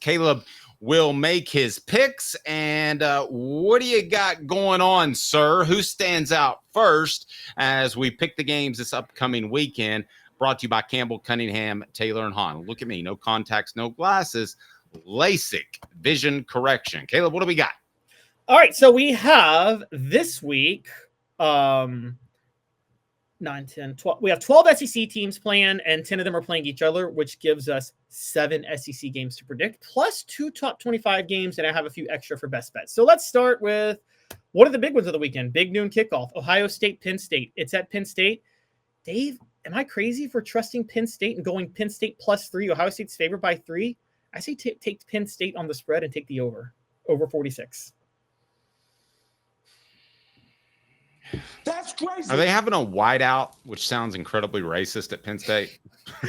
Caleb will make his picks. And what do you got going on, sir? Who stands out first as we pick the games this upcoming weekend? Brought to you by Campbell, Cunningham, Taylor, and Hahn. Look at me. No contacts, no glasses. LASIK vision correction. Caleb, what do we got? All right, so we have this week 9, 10, 12. We have 12 SEC teams playing, and 10 of them are playing each other, which gives us 7 SEC games to predict, plus 2 top 25 games, and I have a few extra for best bets. So let's start with one of the big ones of the weekend, big noon kickoff, Ohio State, Penn State. It's at Penn State. Dave, am I crazy for trusting Penn State and going Penn State plus 3? Ohio State's favored by 3. I say take Penn State on the spread and take the over 46. That's crazy. Are they having a whiteout, which sounds incredibly racist at Penn State?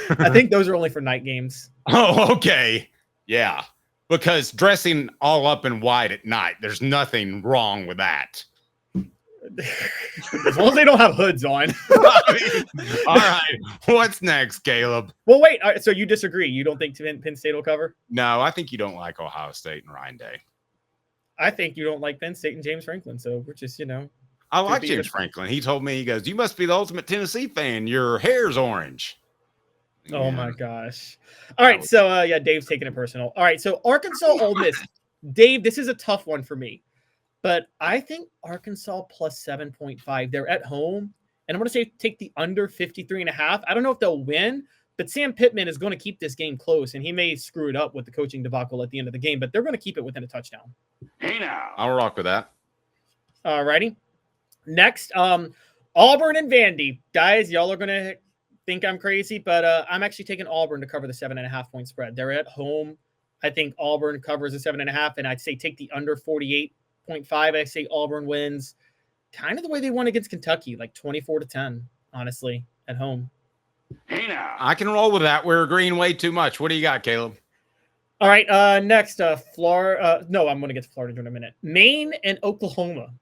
I think those are only for night games. Oh, okay. Yeah. Because dressing all up in white at night, there's nothing wrong with that. As long as they don't have hoods on. All right. What's next, Caleb? Well, wait. So you disagree? You don't think Penn State will cover? No, I think you don't like Ohio State and Ryan Day. I think you don't like Penn State and James Franklin. So we're just, I like James Franklin. He told me, he goes, "You must be the ultimate Tennessee fan. Your hair's orange." Oh, my gosh. All right. So, Dave's taking it personal. All right. So Arkansas, Ole Miss. Dave, this is a tough one for me. But I think Arkansas plus 7.5. They're at home. And I'm going to say take the under 53.5. I don't know if they'll win, but Sam Pittman is going to keep this game close. And he may screw it up with the coaching debacle at the end of the game, but they're going to keep it within a touchdown. Hey, now. I'll rock with that. All righty. Next, Auburn and Vandy. Guys, y'all are going to think I'm crazy, but I'm actually taking Auburn to cover the 7.5 point spread. They're at home. I think Auburn covers the 7.5, and I'd say take the under 48.5. I say Auburn wins kind of the way they won against Kentucky, like 24-10, honestly, at home. Hey, now. I can roll with that. We're agreeing way too much. What do you got, Caleb? All right, next, Florida. No, I'm going to get to Florida in a minute. Maine and Oklahoma.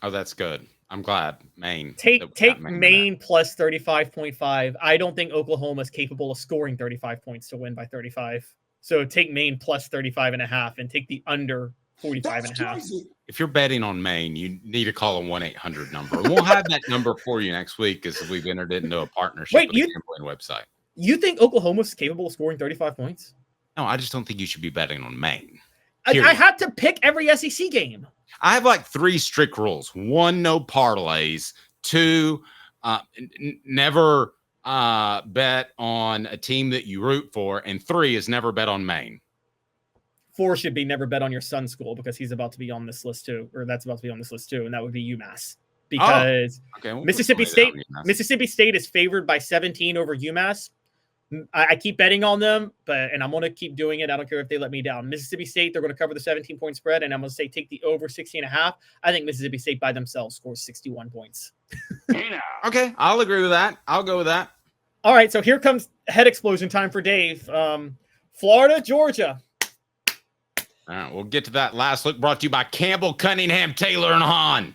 Oh, that's good. I'm glad. Maine. Take Maine plus 35.5. I don't think Oklahoma is capable of scoring 35 points to win by 35. So take Maine plus 35.5 and take the under 45.5. If you're betting on Maine, you need to call a 1-800 number. We'll have that number for you next week as we've entered into a partnership with the gambling website. You think Oklahoma's capable of scoring 35 points? No, I just don't think you should be betting on Maine. I had to pick every SEC game. I have like 3 strict rules. 1, no parlays. 2, never bet on a team that you root for. And 3 is never bet on Maine. 4 should be never bet on your son's school because he's about to be on this list too, or that's about to be on this list too, and that would be UMass. Because Mississippi State is favored by 17 over UMass. I keep betting on them, and I'm going to keep doing it. I don't care if they let me down. Mississippi State, they're going to cover the 17-point spread, and I'm going to say take the over 60.5. I think Mississippi State by themselves scores 61 points. Okay, I'll agree with that. I'll go with that. All right, so here comes head explosion time for Dave. Florida, Georgia. All right, we'll get to that last look brought to you by Campbell, Cunningham, Taylor, and Hahn.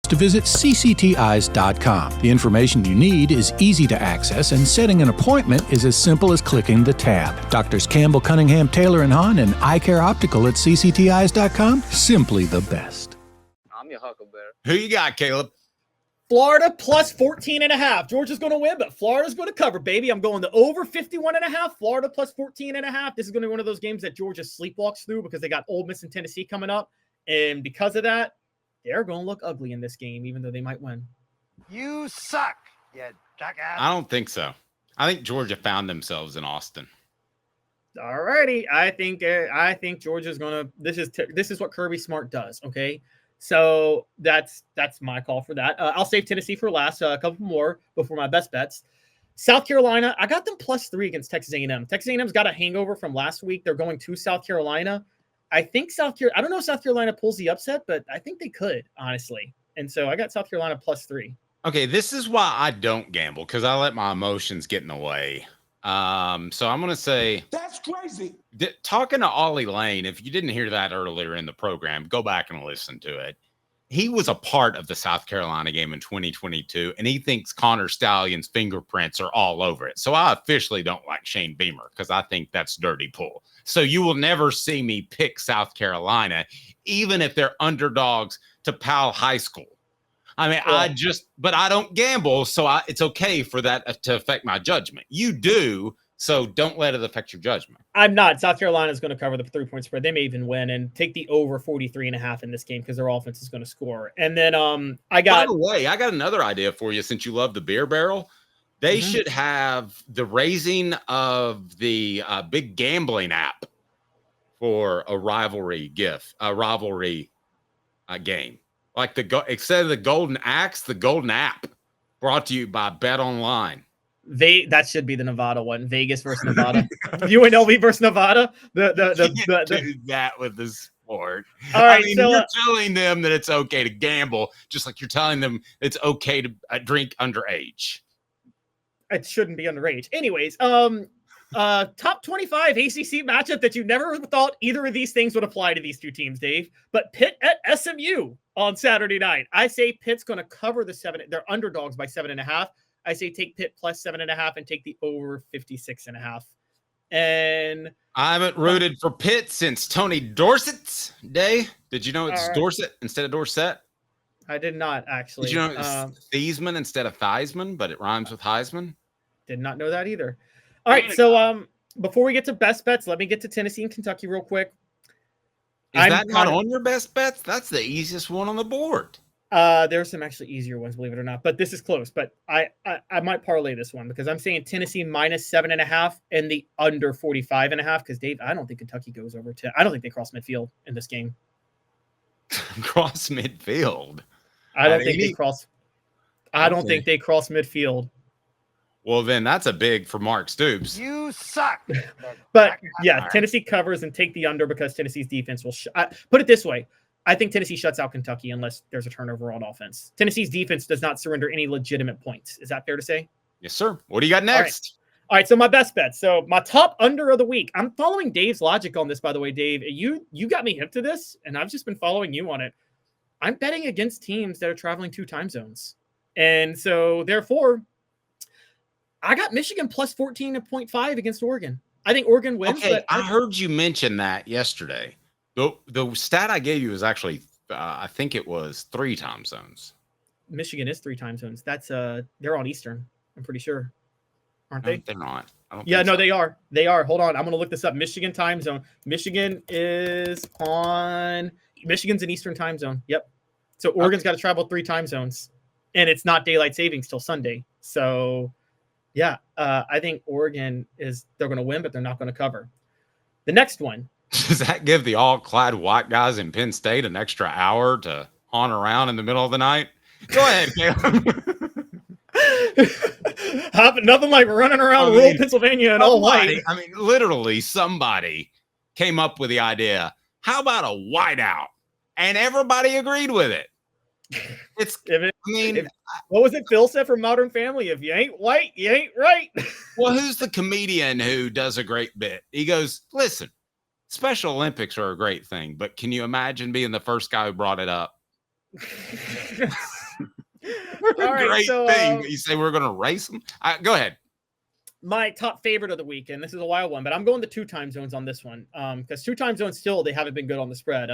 To visit cctis.com. The information you need is easy to access, and setting an appointment is as simple as clicking the tab. Doctors Campbell, Cunningham, Taylor, and Hahn, and Eye Care Optical at cctis.com. Simply the best. I'm your Huckleberry. Who you got, Caleb? Florida plus 14.5. Georgia's going to win, but Florida's going to cover, baby. I'm going the over 51.5. Florida plus 14.5. This is going to be one of those games that Georgia sleepwalks through because they got Ole Miss and Tennessee coming up. And because of that, they're going to look ugly in this game, even though they might win. You suck, you jackass. I don't think so. I think Georgia found themselves in Austin. All righty. I think Georgia's going to this is what Kirby Smart does, okay? So that's my call for that. I'll save Tennessee for last, a couple more before my best bets. South Carolina, I got them plus 3 against Texas A&M. Texas A&M's got a hangover from last week. They're going to South Carolina. I think I don't know if South Carolina pulls the upset, but I think they could, honestly. And so I got South Carolina plus 3. Okay, this is why I don't gamble, because I let my emotions get in the way. So I'm going to say... That's crazy. Talking to Ollie Lane, if you didn't hear that earlier in the program, go back and listen to it. he was a part of the South Carolina game in 2022, and he thinks Connor Stallion's fingerprints are all over it. So I officially don't like Shane Beamer because I think that's dirty pool. So you will never see me pick South Carolina, even if they're underdogs to Powell High School. I mean, but I don't gamble, so it's okay for that to affect my judgment. You do, so don't let it affect your judgment. I'm not. South Carolina is going to cover the 3-point spread. They may even win and take the over 43.5 in this game because their offense is going to score. And then by the way, I got another idea for you since you love the beer barrel. They should have the raising of the big gambling app for a rivalry game. Like instead of the Golden Axe, the Golden App, brought to you by Bet Online. That should be the Nevada one. Vegas versus Nevada. UNLV versus Nevada. Do that with the sport. All right, you're telling them that it's okay to gamble, just like you're telling them it's okay to drink underage. It shouldn't be underage. Anyways, top 25 ACC matchup that you never thought either of these things would apply to these two teams, Dave. But Pitt at SMU on Saturday night. I say Pitt's going to cover the 7. They're underdogs by 7.5. I say take Pitt plus 7.5 and take the over 56.5. And I haven't rooted for Pitt since Tony Dorsett's day. Did you know it's Dorset instead of Dorset? I did not actually. Did you know it's Theismann instead of Theismann, but it rhymes with Heisman? Did not know that either. All right, so before we get to best bets, let me get to Tennessee and Kentucky real quick. Is that not on your best bets? That's the easiest one on the board. There's some actually easier ones, believe it or not, but this is close. But I might parlay this one because I'm saying Tennessee minus 7.5 and the under 45.5. Because Dave, I don't think Kentucky goes over 10. I don't think they cross midfield in this game. Cross midfield. I don't think they cross. I don't think they cross midfield. Well, then that's a big for Mark Stoops. You suck. But yeah, Tennessee covers and take the under because Tennessee's defense will put it this way. I think Tennessee shuts out Kentucky unless there's a turnover on offense. Tennessee's defense does not surrender any legitimate points. Is that fair to say? Yes, sir. What do you got next? All right, so my best bet. So my top under of the week. I'm following Dave's logic on this, by the way, Dave. You got me hip to this, and I've just been following you on it. I'm betting against teams that are traveling 2 time zones. And so, therefore, I got Michigan plus 14.5 against Oregon. I think Oregon wins. Okay, but I heard you mention that yesterday. The stat I gave you was actually, I think it was 3 time zones. Michigan is 3 time zones. That's they're on Eastern. I'm pretty sure, aren't they? They're not. No, they are. They are. Hold on, I'm gonna look this up. Michigan time zone. Michigan's an Eastern time zone. Yep. So Oregon's got to travel 3 time zones, and it's not daylight savings till Sunday. So, yeah, I think Oregon they're going to win, but they're not going to cover. The next one. Does that give the all-clad white guys in Penn State an extra hour to haunt around in the middle of the night? Go ahead, Caleb. Nothing like running around rural Pennsylvania in all white. I mean, literally, somebody came up with the idea. How about a whiteout? And everybody agreed with it. What was it Phil said from Modern Family? If you ain't white, you ain't right. Well, who's the comedian who does a great bit? He goes, listen, Special Olympics are a great thing, but can you imagine being the first guy who brought it up? Great thing. You say we're going to race them? Go ahead. My top favorite of the week, and this is a wild one, but I'm going to 2 time zones on this one because 2 time zones still, they haven't been good on the spread.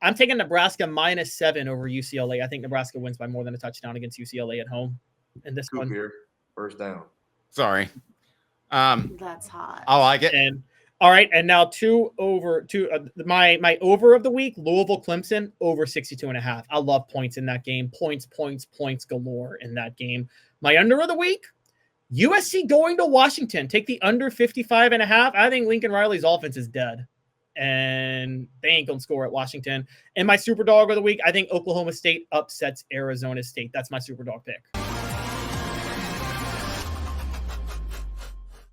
I'm taking Nebraska minus 7 over UCLA. I think Nebraska wins by more than a touchdown against UCLA at home. And this one here, first down. Sorry. That's hot. I like it. And all right, and now my over of the week, Louisville Clemson over 62.5. I love points in that game. Points galore in that game. My under of the week, USC going to Washington. Take the under 55.5. I think Lincoln Riley's offense is dead. And they ain't gonna score at Washington. And my super dog of the week, I think Oklahoma State upsets Arizona State. That's my super dog pick.